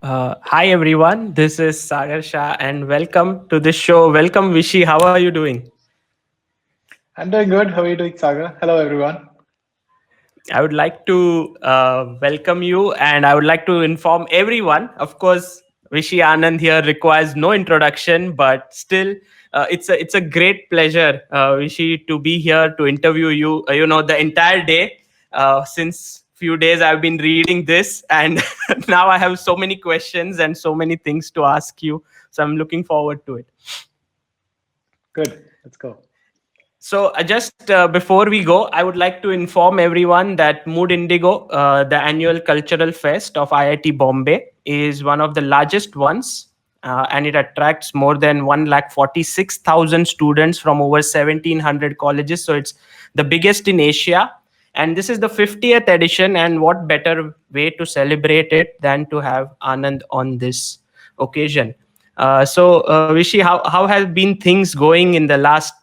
Hi everyone, this is Sagar Shah and welcome to the show. Welcome Vishy, how are you doing? I'm doing good. How are you doing, Saga? Hello, everyone. I would like to welcome you and I would like to inform everyone. Of course, Vishy Anand here requires no introduction, but still, it's a great pleasure, Vishy, to be here to interview you. The entire day since few days I've been reading this, and now I have so many questions and so many things to ask you. So I'm looking forward to it. Good. Let's go. So, just before we go, I would like to inform everyone that Mood Indigo, the annual cultural fest of IIT Bombay, is one of the largest ones, and it attracts more than 146,000 students from over 1,700 colleges. So, it's the biggest in Asia. And this is the 50th edition. And what better way to celebrate it than to have Anand on this occasion? Vishy, how have been things going in the last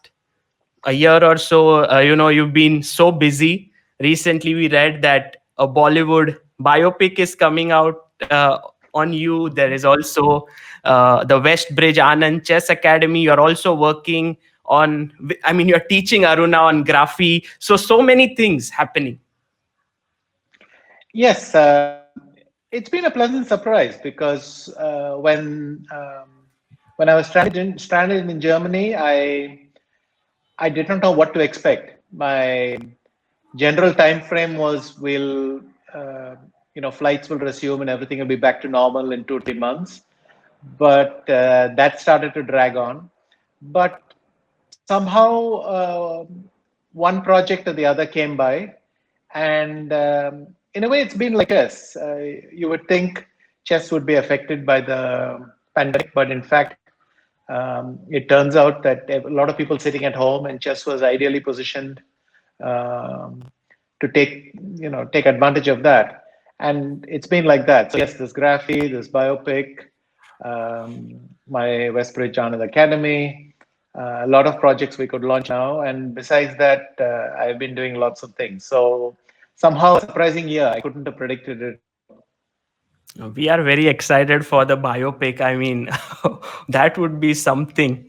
a year or so? You've been so busy. Recently we read that a Bollywood biopic is coming out on you. There is also the West Bridge Anand Chess Academy. You're also working on, you're teaching Aruna on graphy. So many things happening. Yes, it's been a pleasant surprise because when I was stranded in Germany, I did not know what to expect. My general time frame was flights will resume and everything will be back to normal in 2 3 months. But that started to drag on. But somehow one project or the other came by, and in a way, it's been like chess. You would think chess would be affected by the pandemic, but in fact, it turns out that a lot of people sitting at home, and chess was ideally positioned um, to take advantage of that. And it's been like that. So yes, this graphy, this biopic, my Westbridge Anand Academy, a lot of projects we could launch now. And besides that, I've been doing lots of things. So somehow a surprising year. I couldn't have predicted it. We are very excited for the biopic. That would be something.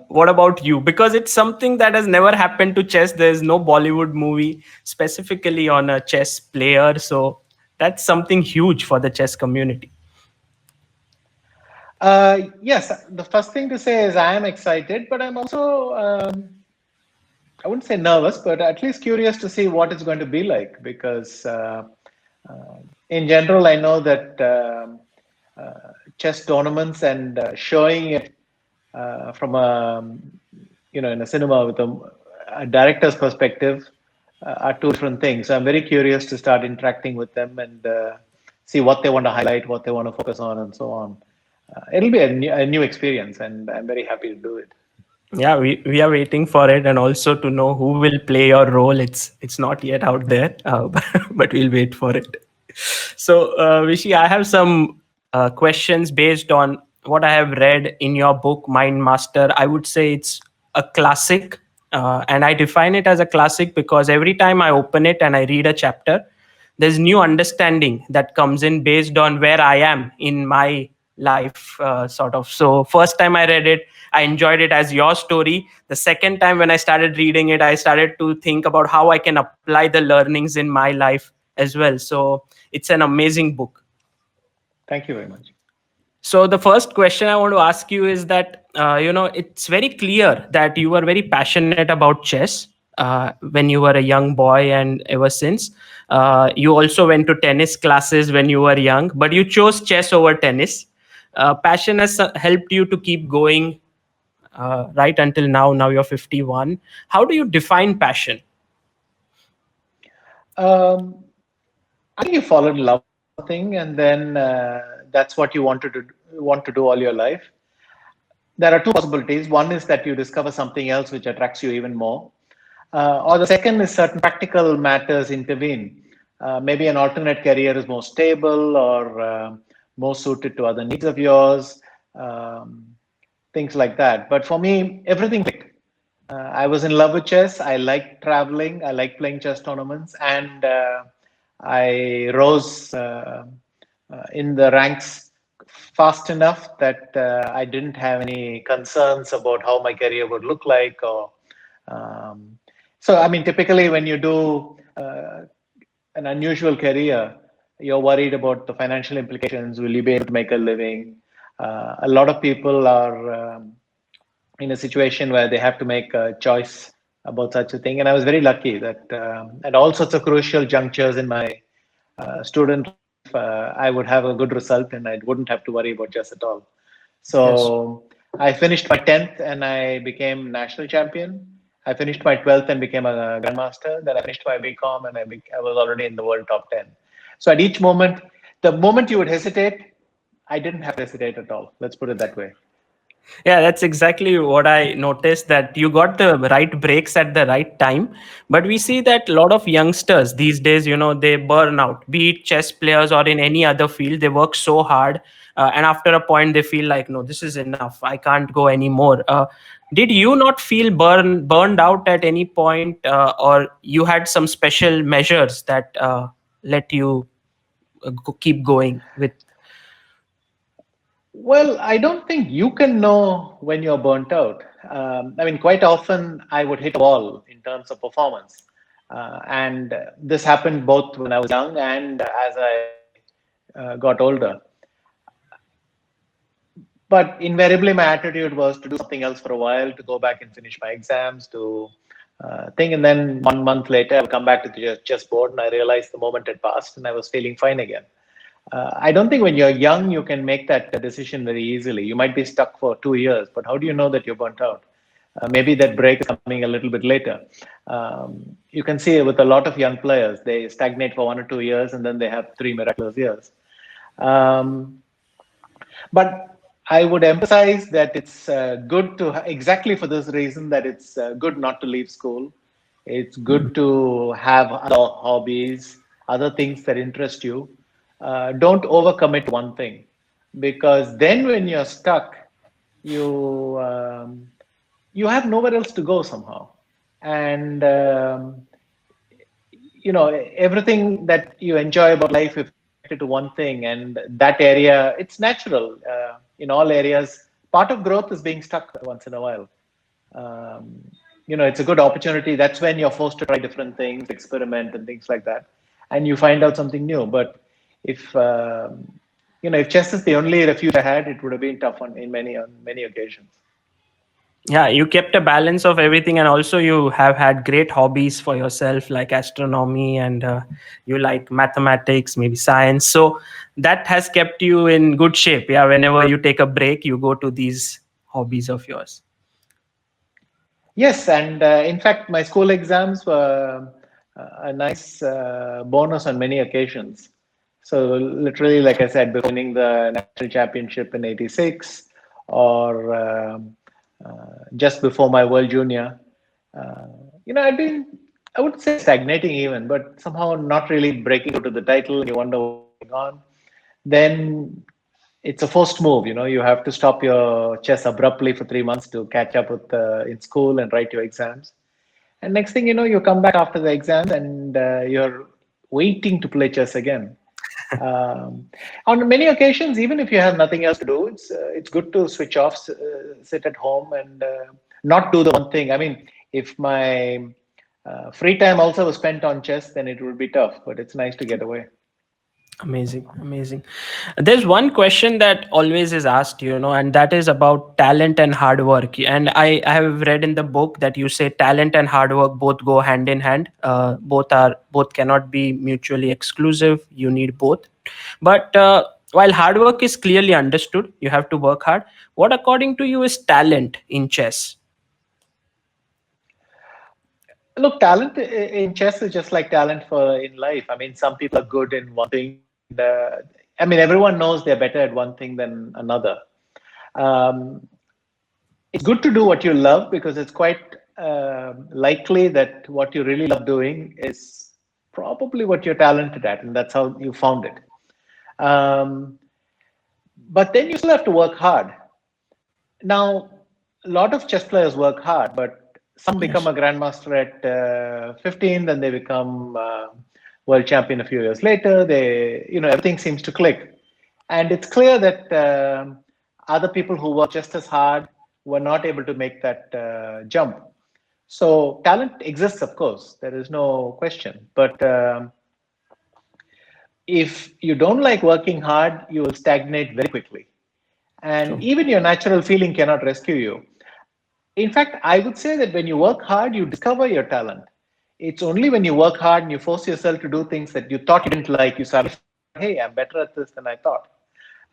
What about you? Because it's something that has never happened to chess. There's no Bollywood movie specifically on a chess player. So that's something huge for the chess community. Yes, the first thing to say is I am excited, but I'm also, I wouldn't say nervous, but at least curious to see what it's going to be like. Because uh, in general, I know that chess tournaments and showing it from in a cinema with a director's perspective are two different things. So I'm very curious to start interacting with them and see what they want to highlight, what they want to focus on, and so on. It'll be a new experience, and I'm very happy to do it. Yeah, we are waiting for it, and also to know who will play your role. It's not yet out there, but we'll wait for it. So, Vishy, I have some questions based on what I have read in your book, Mind Master. I would say it's a classic, and I define it as a classic because every time I open it and I read a chapter, there's new understanding that comes in based on where I am in my life, sort of. So, first time I read it, I enjoyed it as your story. The second time when I started reading it, I started to think about how I can apply the learnings in my life as well. So it's an amazing book. Thank you very much. So the first question I want to ask you is that it's very clear that you were very passionate about chess when you were a young boy, and ever since. You also went to tennis classes when you were young, but you chose chess over tennis. Passion has helped you to keep going right until now. Now you're 51. How do you define passion? Um, I think you fall in love with something, and then that's what you want to do all your life. There are two possibilities. One is that you discover something else which attracts you even more, or the second is certain practical matters intervene. Maybe an alternate career is more stable or more suited to other needs of yours, um, things like that. But for me, everything clicked. I was in love with chess. I liked traveling. I liked playing chess tournaments, and I rose in the ranks fast enough that I didn't have any concerns about how my career would look like. Or so, I mean, typically when you do an unusual career, you're worried about the financial implications. Will you be able to make a living? A lot of people are in a situation where they have to make a choice about such a thing. And I was very lucky that at all sorts of crucial junctures in my student life, I would have a good result and I wouldn't have to worry about chess at all. Yes. So I finished my 10th and I became national champion. I finished my 12th and became a grandmaster. Then I finished my BCom and I was already in the world top 10. So at each moment, the moment you would hesitate, I didn't have to hesitate at all. Let's put it that way. Yeah, that's exactly what I noticed, that you got the right breaks at the right time. But we see that a lot of youngsters these days, they burn out, be it chess players or in any other field. They work so hard. And after a point, they feel like, no, this is enough. I can't go anymore. Did you not feel burned out at any point, or you had some special measures that let you keep going with? Well, I don't think you can know when you're burnt out. I mean, quite often I would hit a wall in terms of performance. And this happened both when I was young and as I got older. But invariably, my attitude was to do something else for a while, to go back and finish my exams, to think. And then 1 month later, I'll come back to the chessboard and I realized the moment had passed and I was feeling fine again. I don't think when you're young, you can make that decision very easily. You might be stuck for 2 years, but how do you know that you're burnt out? Maybe that break is coming a little bit later. You can see with a lot of young players, they stagnate for 1 or 2 years and then they have 3 miraculous years. Um, but I would emphasize that it's good to, exactly for this reason, that it's good not to leave school. It's good to have other hobbies, other things that interest you. Don't overcommit one thing, because then when you're stuck, you you have nowhere else to go somehow, and everything that you enjoy about life, if you connect it to one thing, and that area, it's natural in all areas. Part of growth is being stuck once in a while. um, it's a good opportunity. That's when you're forced to try different things, experiment and things like that, and you find out something new. But if if chess is the only refuge I had, it would have been tough on many occasions. Yeah, you kept a balance of everything, and also you have had great hobbies for yourself, like astronomy, and you like mathematics, maybe science. So that has kept you in good shape. Yeah, whenever you take a break, you go to these hobbies of yours. Yes, and in fact, my school exams were a nice bonus on many occasions. So literally, like I said, before winning the national championship in '86, or just before my World Junior, uh, I'd been, I wouldn't say stagnating even, but somehow not really breaking out to the title, and you wonder what's going on. Then it's a forced move. You have to stop your chess abruptly for 3 months to catch up with in school and write your exams. And next thing you know, you come back after the exams and you're waiting to play chess again. Um, on many occasions, even if you have nothing else to do, it's good to switch off, sit at home, and not do the one thing. I mean, if my free time also was spent on chess, then it would be tough. But it's nice to get away. Amazing, amazing. There's one question that always is asked, and that is about talent and hard work. And I have read in the book that you say talent and hard work both go hand in hand. Both cannot be mutually exclusive. You need both. But while hard work is clearly understood, you have to work hard. What, according to you, is talent in chess? Look, talent in chess is just like talent for in life. I mean, some people are good in one thing, and I mean, everyone knows they're better at one thing than another. Um, it's good to do what you love, because it's quite likely that what you really love doing is probably what you're talented at, and that's how you found it. Um, but then you still have to work hard. Now, a lot of chess players work hard, but some become Yes. a grandmaster at 15, then they become world champion a few years later. Everything seems to click. And it's clear that other people who work just as hard were not able to make that jump. So talent exists, of course, there is no question. But if you don't like working hard, you will stagnate very quickly. And True. even your natural feeling cannot rescue you. In fact, I would say that when you work hard, you discover your talent. It's only when you work hard and you force yourself to do things that you thought you didn't like, you suddenly find out, hey, I'm better at this than I thought.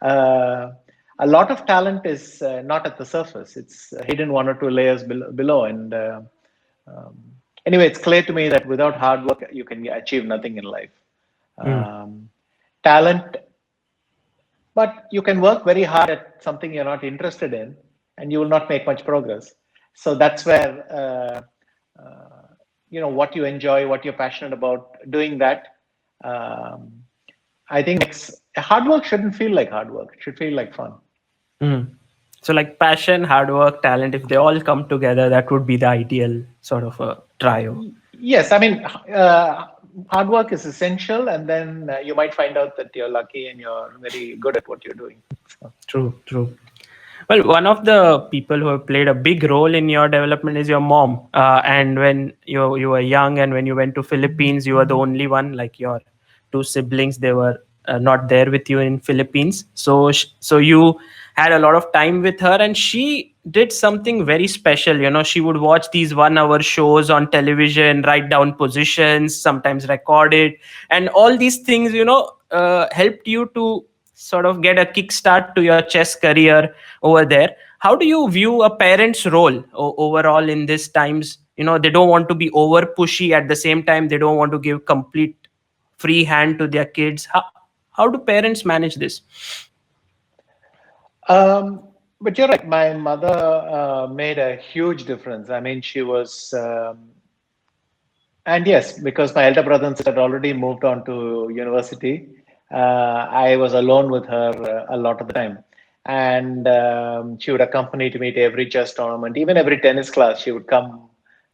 Uh, a lot of talent is not at the surface, it's hidden one or two layers below. And um, anyway, it's clear to me that without hard work, you can achieve nothing in life. Mm. Um, Talent, but you can work very hard at something you're not interested in and you will not make much progress. So that's where what you enjoy, what you're passionate about, doing that. um, I think hard work shouldn't feel like hard work, it should feel like fun. Mm. So, like passion, hard work, talent, if they all come together, that would be the ideal sort of a trio. Yes, I mean, hard work is essential, and then you might find out that you're lucky and you're very good at what you're doing. So, True, true. Well, one of the people who have played a big role in your development is your mom. And when you were young and when you went to Philippines, you were the only one. Like your two siblings, they were not there with you in Philippines. So you had a lot of time with her, and she did something very special. She would watch these 1 hour shows on television, write down positions, sometimes record it, and all these things. Helped you to sort of get a kickstart to your chess career over there. How do you view a parent's role overall in these times? They don't want to be over pushy, at the same time they don't want to give complete free hand to their kids. How do parents manage this? but you're right. My mother made a huge difference. I mean, she was, and yes, because my elder brother and sister had already moved on to university, I was alone with her a lot of the time. And she would accompany me to every chess tournament, even every tennis class. She would come,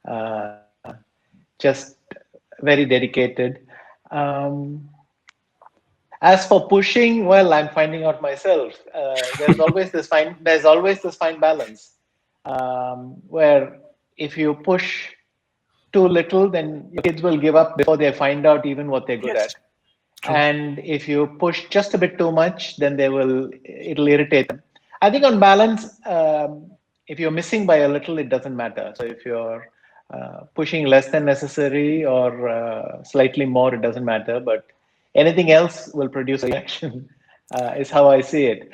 uh, just very dedicated. Um, As for pushing, well, I'm finding out myself. There's always this fine balance, where if you push too little, then your kids will give up before they find out even what they're good Yes. at. True. And if you push just a bit too much, then it'll irritate them. I think on balance, if you're missing by a little, it doesn't matter. So if you're pushing less than necessary or slightly more, it doesn't matter. But anything else will produce a reaction, is how I see it.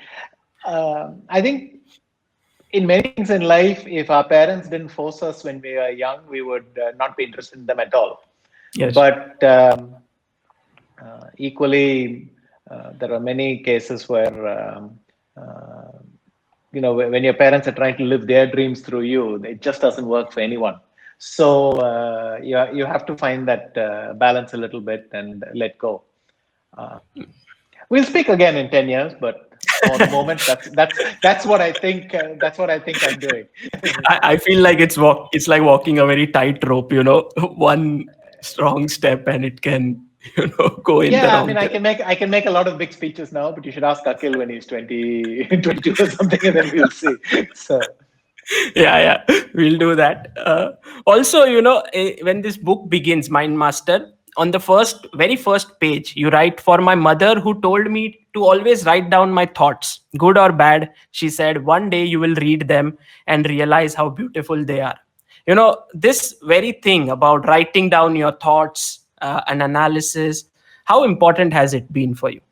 I think in many things in life, if our parents didn't force us when we were young, we would not be interested in them at all. Yes. But equally, there are many cases where uh, when your parents are trying to live their dreams through you, it just doesn't work for anyone. So you have to find that balance a little bit and let go. Uh, we'll speak again in 10 years, but for the moment, that's what I think. That's what I think I'm doing. I feel like it's like walking a very tight rope, one strong step and it can go in the Yeah, I wrong mean, I can direction. make a lot of big speeches now, but you should ask Akil when he's 20, 22 or something, and then we'll see. So, Yeah, we'll do that. Also, when this book begins, Mind Master, on the very first page, you write, for my mother who told me to always write down my thoughts, good or bad. She said, one day you will read them and realize how beautiful they are. This very thing about writing down your thoughts, and analysis, how important has it been for you?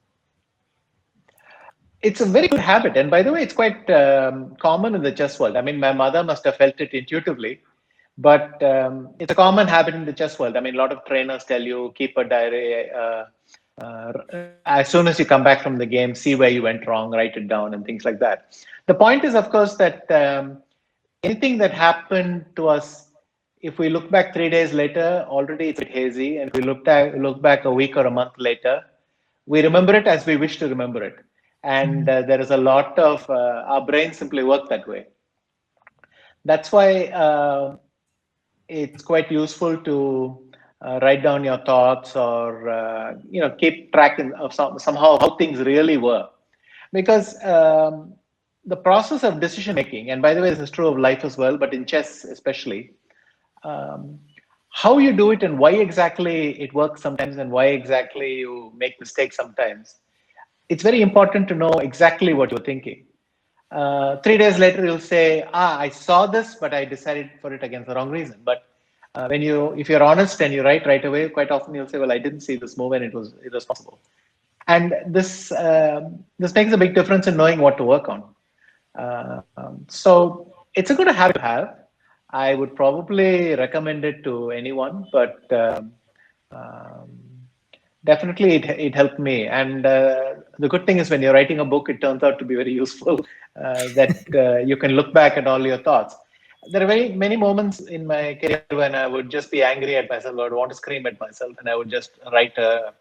it's a very good habit. And by the way, it's quite common in the chess world. I mean, my mother must have felt it intuitively, but it's a common habit in the chess world. I mean, a lot of trainers tell you keep a diary. As soon as you come back from the game, see where you went wrong, write it down, and things like that. The point is, of course, that anything that happened to us, if we look back 3 days later, already it's a bit hazy. And if we look back a week or a month later, we remember it as we wish to remember it. And there is a lot of our brains simply work that way. That's why it's quite useful to write down your thoughts or keep track of somehow how things really were. because the process of decision making, and by the way, this is true of life as well, but in chess especially, um, how you do it and why exactly it works sometimes and why exactly you make mistakes sometimes. It's very important to know exactly what you're thinking. 3 days later, you'll say, I saw this, but I decided for it against the wrong reason. But if you're honest and you write right away, quite often you'll say, well, I didn't see this move and it was possible. And this makes a big difference in knowing what to work on. So it's a good habit to have. I would probably recommend it to anyone, but um, definitely it helped me. And the good thing is when you're writing a book, it turns out to be very useful that you can look back at all your thoughts. There are very many moments in my career when I would just be angry at myself. I would want to scream at myself, and I would just write a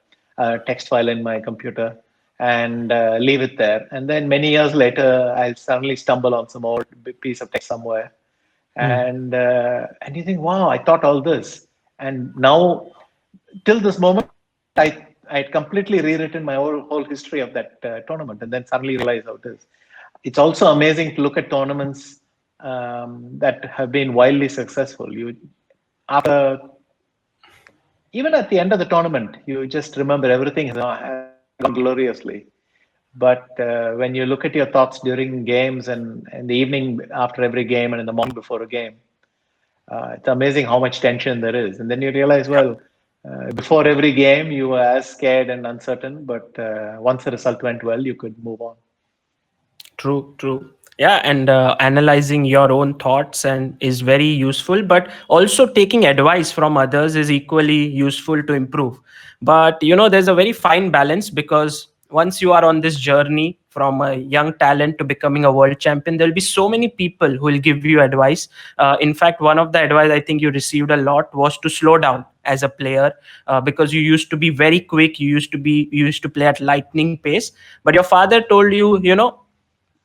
text file in my computer and leave it there. And then many years later, I'll suddenly stumble on some old piece of text somewhere, and you think, wow, I thought all this, and now till this moment, I had completely rewritten my whole history of that tournament, and then suddenly realize how it is. It's also amazing to look at tournaments that have been wildly successful. You after even at the end of the tournament, you just remember everything has gone gloriously. But when you look at your thoughts during games and in the evening after every game and in the morning before a game, it's amazing how much tension there is. And then you realize, well, before every game, you were as scared and uncertain, but once the result went well, you could move on. True, true. Yeah, and analyzing your own thoughts and is very useful, but also taking advice from others is equally useful to improve. But there's a very fine balance, because once you are on this journey from a young talent to becoming a world champion, there'll be so many people who will give you advice. In fact, one of the advice I think you received a lot was to slow down as a player, because you used to be very quick. You used to play at lightning pace, but your father told you,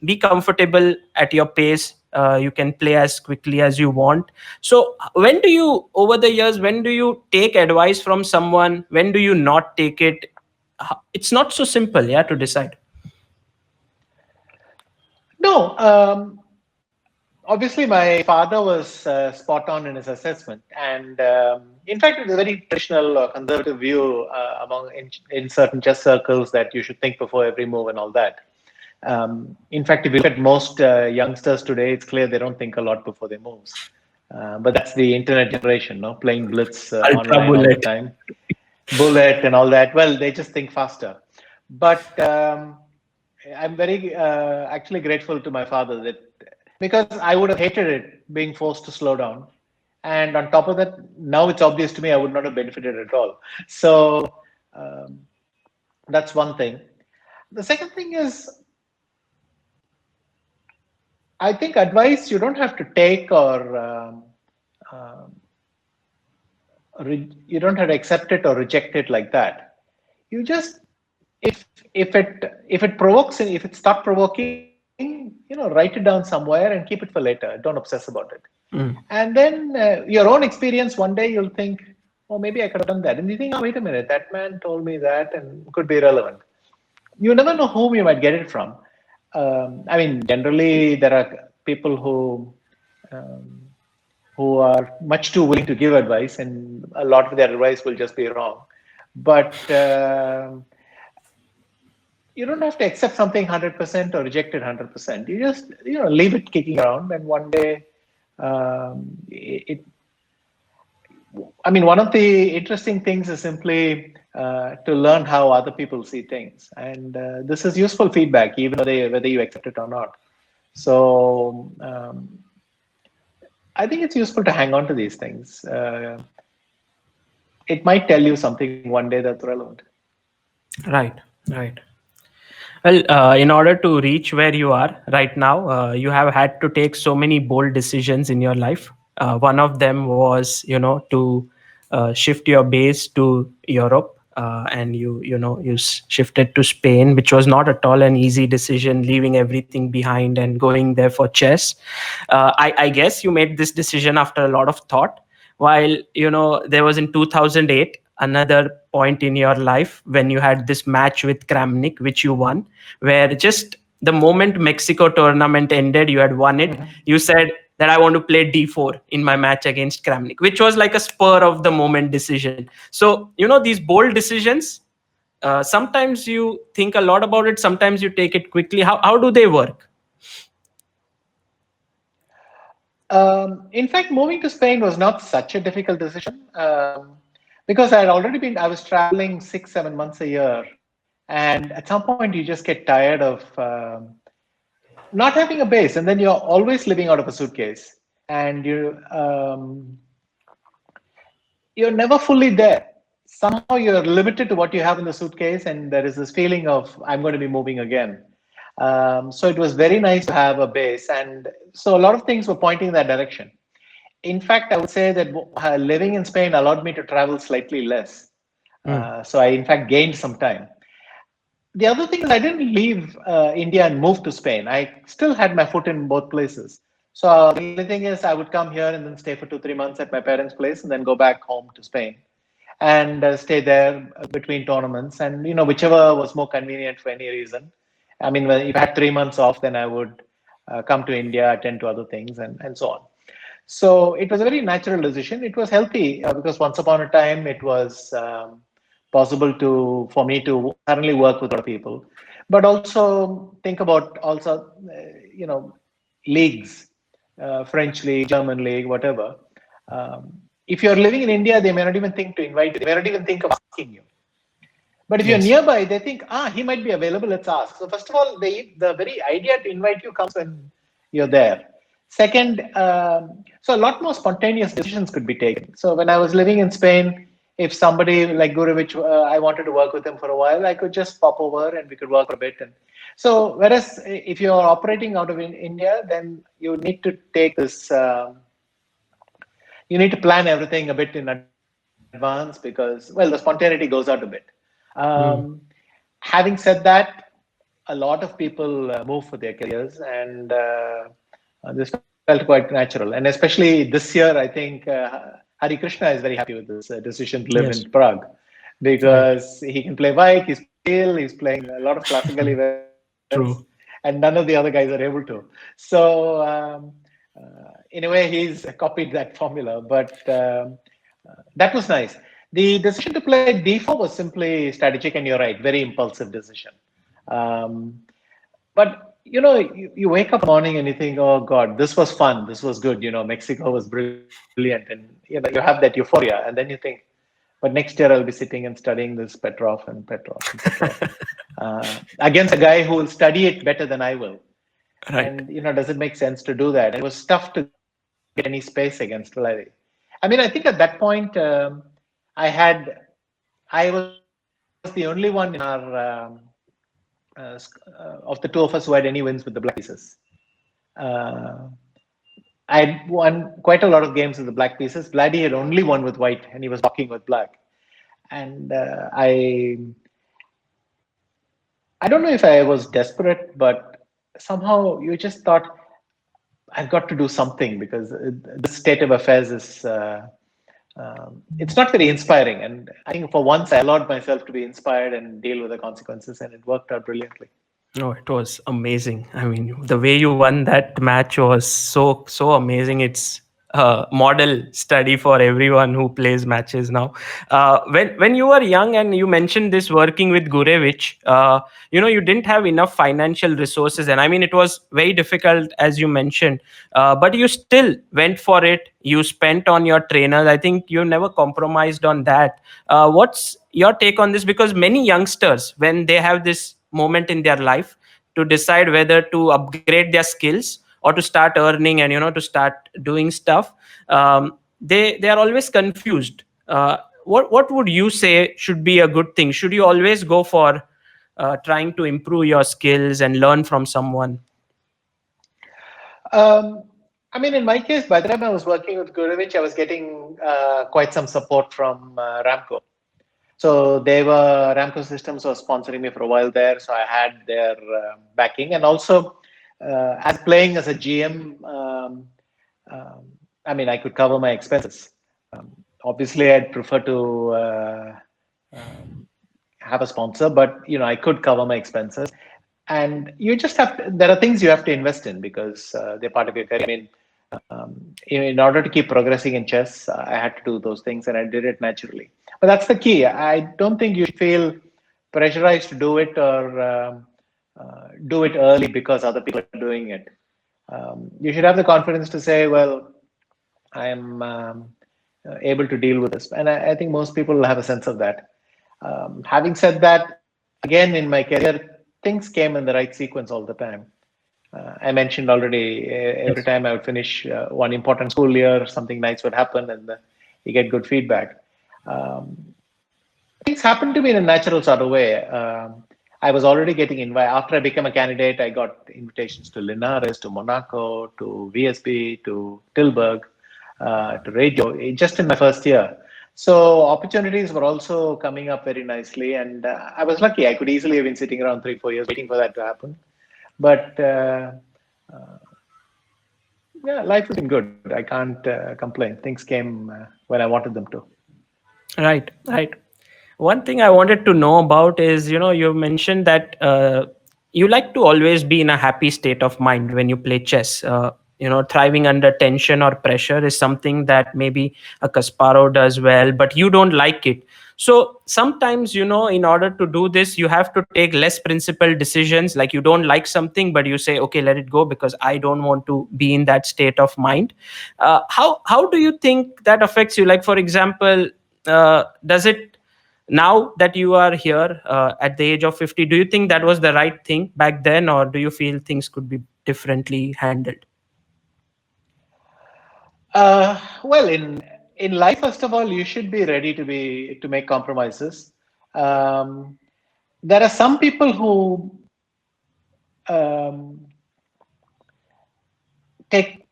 be comfortable at your pace. You can play as quickly as you want. So when do you, over the years, when do you take advice from someone, when do you not take it? It's not so simple, yeah, to decide. No, obviously, my father was spot on in his assessment, and in fact, it's a very traditional conservative view in certain chess circles that you should think before every move and all that. In fact, if you look at most youngsters today, it's clear they don't think a lot before they moves. But that's the internet generation, no, playing blitz Ultra online all the bullet. time, bullet and all that. Well, they just think faster. But I'm very actually grateful to my father that because I would have hated it being forced to slow down. And on top of that, now it's obvious to me I would not have benefited at all. So um, that's one thing. The second thing is, I think advice you don't have to take or um, you don't have to accept it or reject it like that. You just if it provokes and if it start provoking, write it down somewhere and keep it for later. Don't obsess about it. Mm. And then your own experience, one day you'll think, oh, maybe I could have done that. And you think, oh, wait a minute, that man told me that and could be relevant. You never know whom you might get it from. I mean, generally there are people um, who are much too willing to give advice, and a lot of their advice will just be wrong. But you don't have to accept something 100% or reject it 100%. You just leave it kicking around, and one day, it. I mean, one of the interesting things is simply to learn how other people see things, and this is useful feedback, even whether you accept it or not. So I think it's useful to hang on to these things. It might tell you something one day that's relevant. Right, right. Well, in order to reach where you are right now, you have had to take so many bold decisions in your life. One of them was, to shift your base to Europe, and you shifted to Spain, which was not at all an easy decision, leaving everything behind and going there for chess. I guess you made this decision after a lot of thought. While there was in 2008. another point in your life when you had this match with Kramnik, which you won, where just the moment Mexico tournament ended, you had won it. You said that I want to play d4 in my match against Kramnik, which was like a spur of the moment decision. So, these bold decisions, sometimes you think a lot about it, sometimes you take it quickly. How do they work? In fact, moving to Spain was not such a difficult decision because I was traveling 6, 7 months a year. And at some point, you just get tired of not having a base. And then you're always living out of a suitcase. And you're never fully there. Somehow you're limited to what you have in the suitcase. And there is this feeling of, I'm going to be moving again. So it was very nice to have a base. And so a lot of things were pointing in that direction. In fact, I would say that living in Spain allowed me to travel slightly less. So I, in fact, gained some time. The other thing is I didn't leave India and move to Spain. I still had my foot in both places. So the only thing is I would come here and then stay for 2, 3 months at my parents' place and then go back home to Spain and stay there between tournaments. And, whichever was more convenient for any reason. I mean, if I had 3 months off, then I would come to India, attend to other things and so on. So it was a very natural decision. It was healthy because once upon a time it was possible for me to suddenly work with other people, but also think about leagues, French league, German league, whatever. If you're living in India, they may not even think to invite you. They may not even think of asking you. But if you're nearby, they think, he might be available, let's ask. So first of all, the very idea to invite you comes when you're there. Second, so a lot more spontaneous decisions could be taken. So when I was living in Spain, if somebody like Gurevich, I wanted to work with him for a while, I could just pop over and we could work a bit. And so whereas if you're operating out of India, then you need to take this, you need to plan everything a bit in advance because, well, the spontaneity goes out a bit. Having said that, a lot of people move for their careers, and this felt quite natural. And especially this year, I think Hari Krishna is very happy with this decision to live in Prague because he can play white, he's playing he's playing a lot of classical events, and none of the other guys are able to. So in a way, he's copied that formula, but that was nice. The decision to play d4 was simply strategic, and you're right, very impulsive decision. But you wake up in the morning and you think, oh God, this was fun, this was good. Mexico was brilliant, and you have that euphoria, and then you think, but next year I'll be sitting and studying this Petrov and Petrov and Petrov against a guy who will study it better than I will. Right. And does it make sense to do that? And it was tough to get any space against Larry. I mean, I think at that point I was the only one in our of the two of us who had any wins with the black pieces. I had won quite a lot of games with the black pieces. Vladdy had only won with white, and he was blocking with black. And I don't know if I was desperate, but somehow you just thought, I've got to do something because this state of affairs is it's not very inspiring. And I think for once I allowed myself to be inspired and deal with the consequences, and it worked out brilliantly. No, it was amazing. I mean, the way you won that match was so amazing. It's a model study for everyone who plays matches now. When you were young and you mentioned this working with Gurevich, you didn't have enough financial resources, and I mean it was very difficult as you mentioned. But you still went for it. You spent on your trainers. I think you never compromised on that. What's your take on this? Because many youngsters, when they have this moment in their life to decide whether to upgrade their skills or to start earning and to start doing stuff, they are always confused. What would you say should be a good thing? Should you always go for trying to improve your skills and learn from someone? I mean, in my case, by the time I was working with Gurevich, I was getting quite some support from Ramco. So Ramco Systems was sponsoring me for a while there. So I had their backing, and also as playing as a GM, I mean, I could cover my expenses. Obviously, I'd prefer to have a sponsor, but I could cover my expenses. And you just have to, there are things you have to invest in because they're part of your career. I mean, in order to keep progressing in chess, I had to do those things, and I did it naturally. But that's the key. I don't think you should feel pressurized to do it or do it early because other people are doing it. You should have the confidence to say, well, I am able to deal with this. And I think most people will have a sense of that. Having said that, again, in my career, things came in the right sequence all the time. I mentioned already, every Yes. time I would finish one important school year, something nice would happen and you get good feedback. Um, Things happened to me in a natural sort of way. I was already getting invited. After I became a candidate, I got invitations to Linares, to Monaco, to VSB, to Tilburg, to radio, just in my first year. So opportunities were also coming up very nicely. And I was lucky. I could easily have been sitting around 3, 4 years waiting for that to happen. But yeah, life has been good. I can't complain. Things came when I wanted them to. Right, right. One thing I wanted to know about is, you mentioned that you like to always be in a happy state of mind when you play chess. Thriving under tension or pressure is something that maybe a Kasparov does well, but you don't like it. So sometimes, in order to do this, you have to take less principled decisions. Like you don't like something, but you say, okay, let it go because I don't want to be in that state of mind. How do you think that affects you? Like, for example, does it, now that you are here at the age of 50, do you think that was the right thing back then, or do you feel things could be differently handled? Well, in life, first of all, you should be ready to make compromises. Um, there are some people who um, take.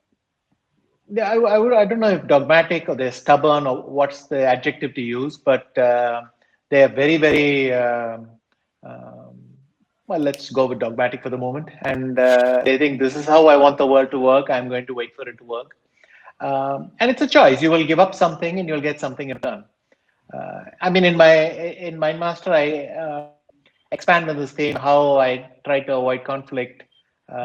I don't know if dogmatic or they're stubborn or what's the adjective to use, but they are very, very. Um, well, let's go with dogmatic for the moment, and they think this is how I want the world to work. I'm going to wait for it to work. And it's a choice. You will give up something and you'll get something in return. I mean, in Mindmaster, I expand on this theme how I try to avoid conflict.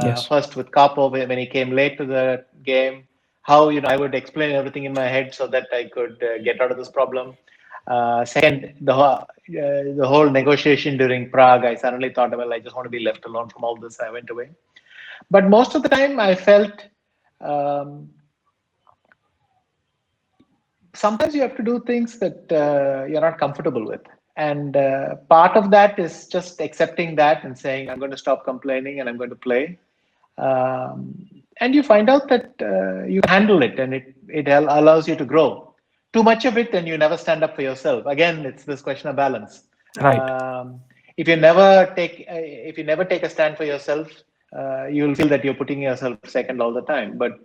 Yes. First with Capo when he came late to the game, how I would explain everything in my head so that I could get out of this problem. Second, the whole negotiation during Prague, I suddenly thought, well, I just want to be left alone from all this. I went away. But most of the time, I felt. Um, Sometimes you have to do things that you're not comfortable with. And part of that is just accepting that and saying, I'm going to stop complaining and I'm going to play. And you find out that you can handle it and it allows you to grow. Too much of it and you never stand up for yourself. Again, it's this question of balance. Right. If you never take a stand for yourself, you'll feel that you're putting yourself second all the time. But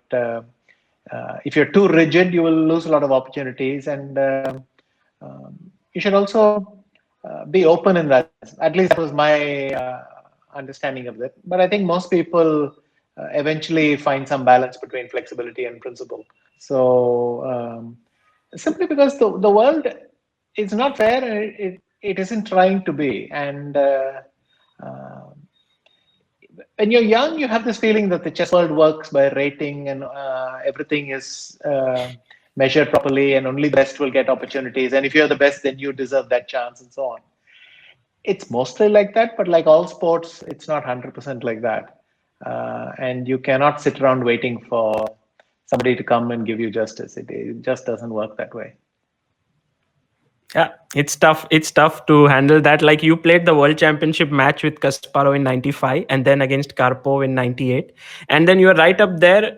if you're too rigid, you will lose a lot of opportunities, and you should also be open in that sense. At least that was my understanding of it. But I think most people eventually find some balance between flexibility and principle. So simply because the world is not fair, and it isn't trying to be, and uh, when you're young, you have this feeling that the chess world works by rating and everything is measured properly, and only the best will get opportunities. And if you're the best, then you deserve that chance, and so on. It's mostly like that, but like all sports, it's not 100% like that. And you cannot sit around waiting for somebody to come and give you justice. It just doesn't work that way. Yeah, it's tough. It's tough to handle that. Like you played the World Championship match with Kasparov in '95, and then against Karpov in '98, and then you were right up there.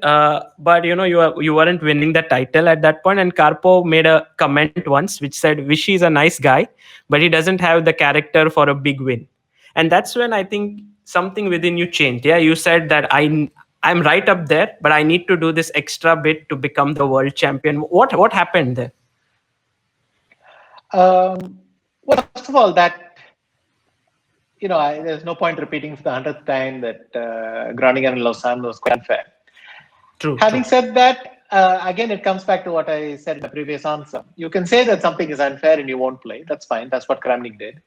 But you weren't winning the title at that point. And Karpov made a comment once, which said, "Vishy is a nice guy, but he doesn't have the character for a big win." And that's when I think something within you changed. Yeah, you said that I'm right up there, but I need to do this extra bit to become the world champion. What happened there? Well, first of all, that there's no point repeating for the 100th time that Groningen and Lausanne was quite unfair. True, Having true. said that, again, it comes back to what I said in the previous answer. You can say that something is unfair and you won't play. That's fine. That's what Kramnik did.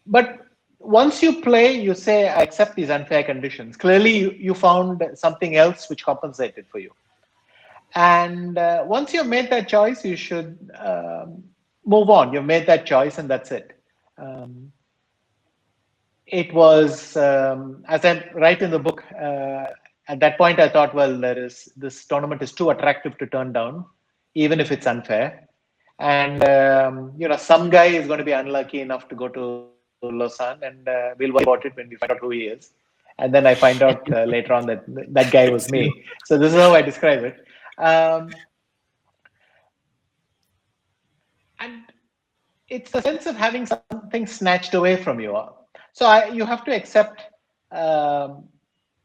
But once you play, you say, I accept these unfair conditions. Clearly, you found something else which compensated for you. And once you've made that choice, you should move on. You've made that choice, and that's it. Um, it was, as I write in the book, at that point, I thought, well, this tournament is too attractive to turn down, even if it's unfair. And some guy is going to be unlucky enough to go to Lausanne, and we'll worry about it when we find out who he is. And then I find out later on that that guy was me. So this is how I describe it. Um, and it's the sense of having something snatched away from you. So you have to accept. Um,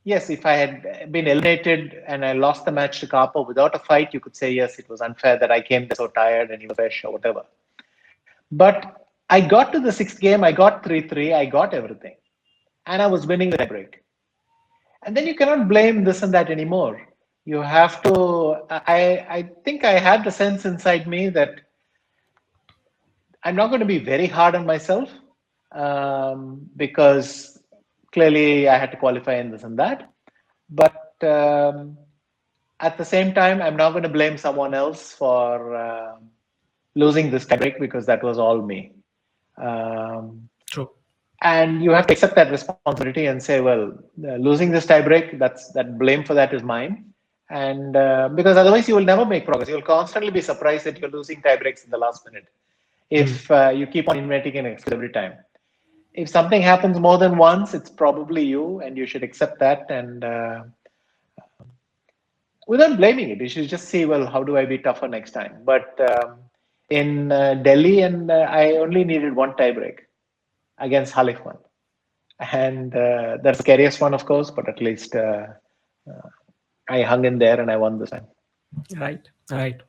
yes, if I had been eliminated and I lost the match to Kapo without a fight, you could say yes, it was unfair that I came there so tired and he was fresh or whatever. But I got to the sixth game, I got 3-3, I got everything, and I was winning the tiebreak. And then you cannot blame this and that anymore. You have to. I think I had the sense inside me that I'm not going to be very hard on myself because clearly I had to qualify in this and that. But at the same time, I'm not going to blame someone else for losing this tiebreak because that was all me. True. And you have to accept that responsibility and say, well, losing this tiebreak, that blame for that is mine. And because otherwise you will never make progress. You'll constantly be surprised that you're losing tiebreaks in the last minute if you keep on inventing an excuse every time. If something happens more than once, it's probably you, and you should accept that. And without blaming it, you should just see, well, how do I be tougher next time? But in Delhi, and I only needed one tiebreak against Halifman. And that's the scariest one, of course, but at least I hung in there and I won this time. Right, right.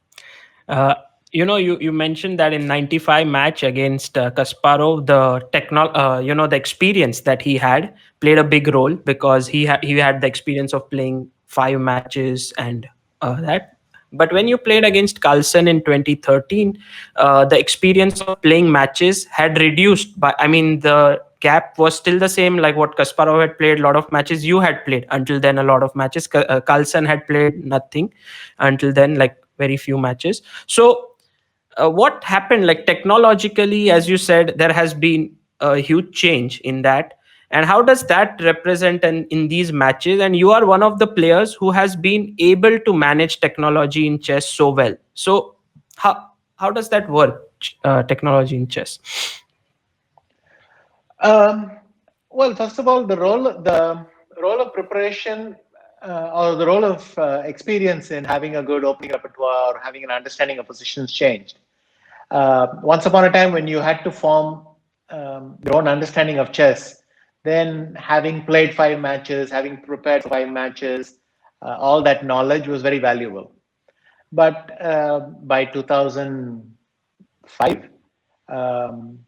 Uh, you mentioned that in '95 match against Kasparov, the experience that he had played a big role because he had the experience of playing 5 matches and that. But when you played against Carlsen in 2013, the experience of playing matches had reduced. By I mean, the gap was still the same, like what Kasparov had played a lot of matches. You had played until then a lot of matches. Carlsen had played nothing until then, like very few matches. So what happened, like technologically, as you said, there has been a huge change in that, and how does that represent in these matches? And you are one of the players who has been able to manage technology in chess so well. So how does that work, technology in chess? Um, well, first of all, the role of preparation or the role of experience in having a good opening repertoire or having an understanding of positions changed. Once upon a time, when you had to form your own understanding of chess, then having played 5 matches, having prepared for 5 matches, all that knowledge was very valuable. But by 2005, um,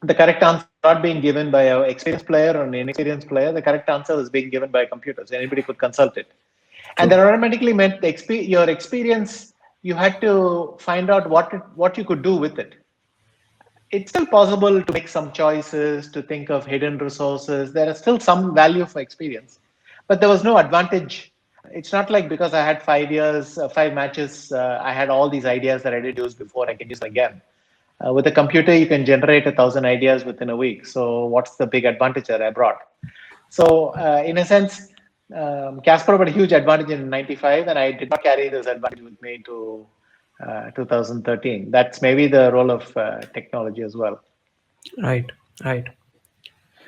the correct answer was not being given by an experienced player or an inexperienced player. The correct answer was being given by a computer, so anybody could consult it. And that automatically meant your experience, you had to find out what you could do with it. It's still possible to make some choices, to think of hidden resources. There is still some value for experience, but there was no advantage. It's not like because I had 5 years, 5 matches, I had all these ideas that I did use before, I can use them again. With a computer, you can generate 1,000 ideas within a week. So what's the big advantage that I brought? So in a sense, Kasparov had a huge advantage in '95, and I did not carry this advantage with me to 2013. That's maybe the role of technology as well. Right, right.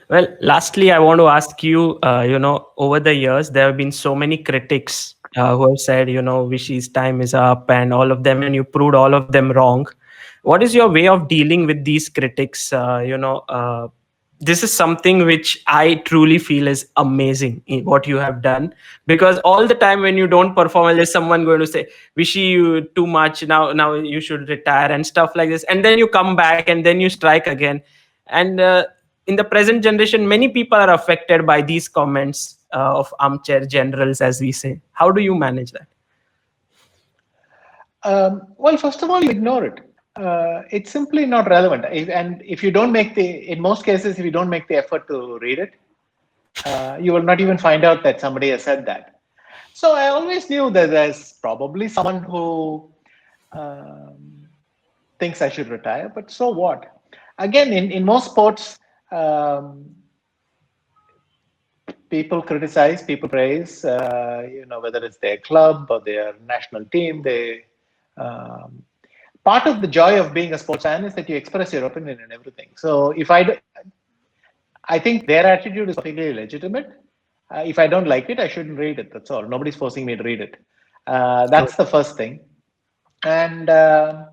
Well, lastly, I want to ask you, over the years, there have been so many critics who have said, Vishy's time is up and all of them, and you proved all of them wrong. What is your way of dealing with these critics? This is something which I truly feel is amazing in what you have done, because all the time when you don't perform, there's someone going to say, Vishy, you too much now you should retire and stuff like this, and then you come back and then you strike again. And in the present generation, many people are affected by these comments of armchair generals, as we say. How do you manage that? Well, first of all, you ignore it. It's simply not relevant. And if you don't make in most cases, if you don't make the effort to read it, you will not even find out that somebody has said that. So I always knew that there's probably someone who um, thinks I should retire, but so what? Again, in most sports, um, people criticize, people praise, whether it's their club or their national team. Um, Part of the joy of being a sports fan is that you express your opinion and everything. So I think their attitude is perfectly legitimate. If I don't like it, I shouldn't read it. That's all. Nobody's forcing me to read it. That's the first thing. And again,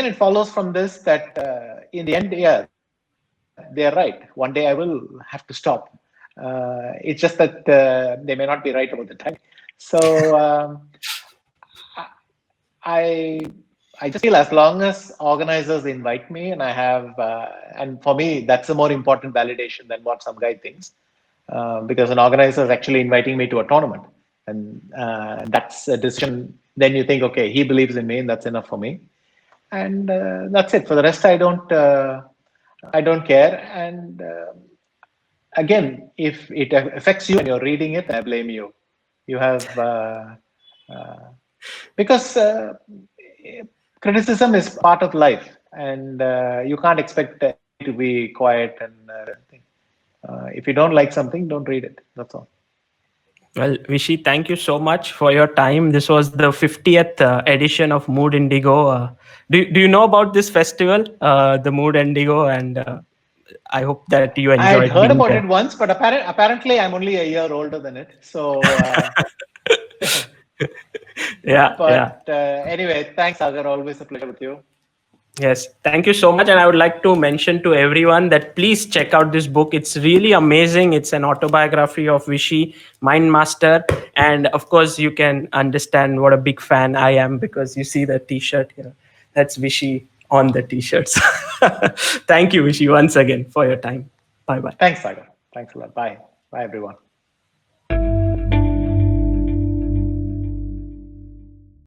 it follows from this that in the end, yeah, they're right. One day I will have to stop. It's just that they may not be right about the time. So I I just feel as long as organizers invite me and I have, and for me, that's a more important validation than what some guy thinks, because an organizer is actually inviting me to a tournament, and that's a decision. Then you think, okay, he believes in me, and that's enough for me, and that's it. For the rest, I don't care. And again, if it affects you and you're reading it, I blame you. You have uh, because criticism is part of life, and you can't expect everybody to be quiet. And if you don't like something, don't read it. That's all. Well, Vishy, thank you so much for your time. This was the 50th edition of Mood Indigo. Do you know about this festival, the Mood Indigo? And I hope that you I had enjoyed heard being about there. it once, but apparently I'm only a year older than it. So, Yeah, yeah. but anyway, thanks, Sagar. Always a pleasure with you. Yes, thank you so much. And I would like to mention to everyone that please check out this book. It's really amazing. It's an autobiography of Vishy, Mind Master. And of course, you can understand what a big fan I am because you see the t shirt here. That's Vishy on the t shirts. Thank you, Vishy, once again for your time. Bye bye. Thanks, Sagar. Thanks a lot. Bye. Bye, everyone.